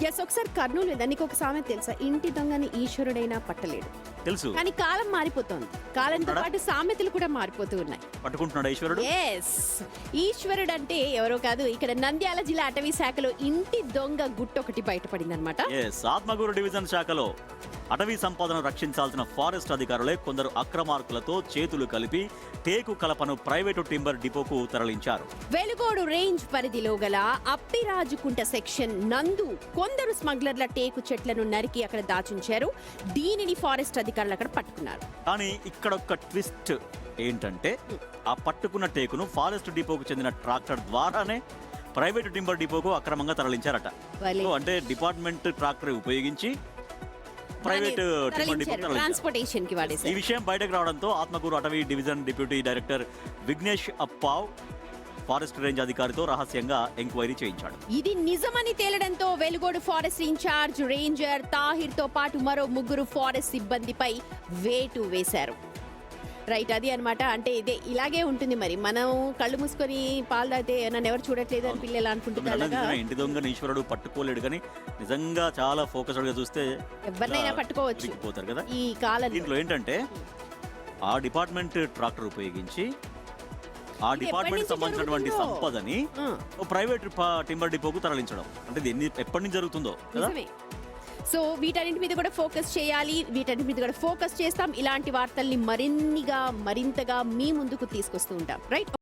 Yes, ఒకసారి కర్నూలు దానికి ఒక సామెత తెలుసా, ఇంటి దొంగని ఈశ్వరుడైనా పట్టలేడు. తెలుసు. కానీ కాలం మారిపోతోంది, కాలంతో పాటు సామెతలు కూడా మారిపోతూ ఉన్నాయి. పట్టుకుంటున్నాడు ఈశ్వరుడు. ఎస్, ఈశ్వరుడు అంటే ఎవరో కాదు, ఇక్కడ నంద్యాల జిల్లా అటవీ శాఖలో ఇంటి దొంగ గుట్టు ఒకటి బయటపడింది అనమాట. ఆత్మగూరు డివిజన్ శాఖలో అటవీ సంపదను రక్షించాల్సిన ఫారెస్ట్ అధికారులే కొందరు అక్రమార్కులతో చేతులు కలిపి టేకు కలపను ప్రైవేటు టింబర్ డిపోకు తరలించారు. వెలుగోడు రేంజ్ పరిధిలో గల అప్పిరాజుకుంట సెక్షన్ నందు కొందరు స్మగ్లర్ల టేకు చెట్లను నరికి అక్కడ దాచుంచారు. దీనిని ఫారెస్ట్ అధికారులు అక్కడ పట్టుకున్నారు. కానీ ఇక్కడ ఒక ట్విస్ట్ ఏంటంటే, ఆ పట్టుకున్న టేకును ఫారెస్ట్ డిపోకు చెందిన ట్రాక్టర్ ద్వారానే ప్రైవేటు టింబర్ డిపోకు అక్రమంగా తరలించారట. అంటే డిపార్ట్మెంట్ ట్రాక్టర్ ఉపయోగించి ప్రైవేట్ టింబర్ డిపోకు ట్రాన్స్పోర్టేషన్ కి వాడేశారు. ఈ విషయం బయటకు రావడంతో ఆత్మకూరు అటవీ division deputy director Vignesh Appav forest range అధికారితో రహస్యంగా ఎంక్వైరీ చేయించాడు. ఇది నిజమని తేలడంతో Velugodu forest incharge ranger Tahir తో పాటు మరో 3 ఫారెస్ట్ సిబ్బందిపై వేటు వేశారు. రైట్, అది అనమాట. అంటే ఇదే ఇలాగే ఉంటుంది మరి, మనం కళ్ళు మూసుకొని పాలు తాగితే నన్ను ఎవరు చూడట్లేదు అని పిల్లలు అనుకుంటున్నారు. ఇంటి దొంగ ఈశ్వరుడు పట్టుకోలేడు, కానీ నిజంగా చాలా ఫోకస్డ్ గా చూస్తే ఎవరినైనా పట్టుకోవచ్చు పోతారు కదా ఈ కాలం. దీంట్లో ఏంటంటే ఆ డిపార్ట్మెంట్ ట్రాక్టర్ ఉపయోగించి ఆ డిపార్ట్మెంట్ సంబంధించినటువంటి సంపదని ప్రైవేట్ టింబర్ డిపోకు తరలించడం, అంటే ఇది ఎప్పటి నుంచి జరుగుతుందో కదా. సో వీటన్నింటి మీద కూడా ఫోకస్ చేయాలి, వీటన్నింటి మీద కూడా ఫోకస్ చేస్తాం. ఇలాంటి వార్తల్ని మరింతగా మీ ముందుకు తీసుకొస్తూ ఉంటాం. రైట్.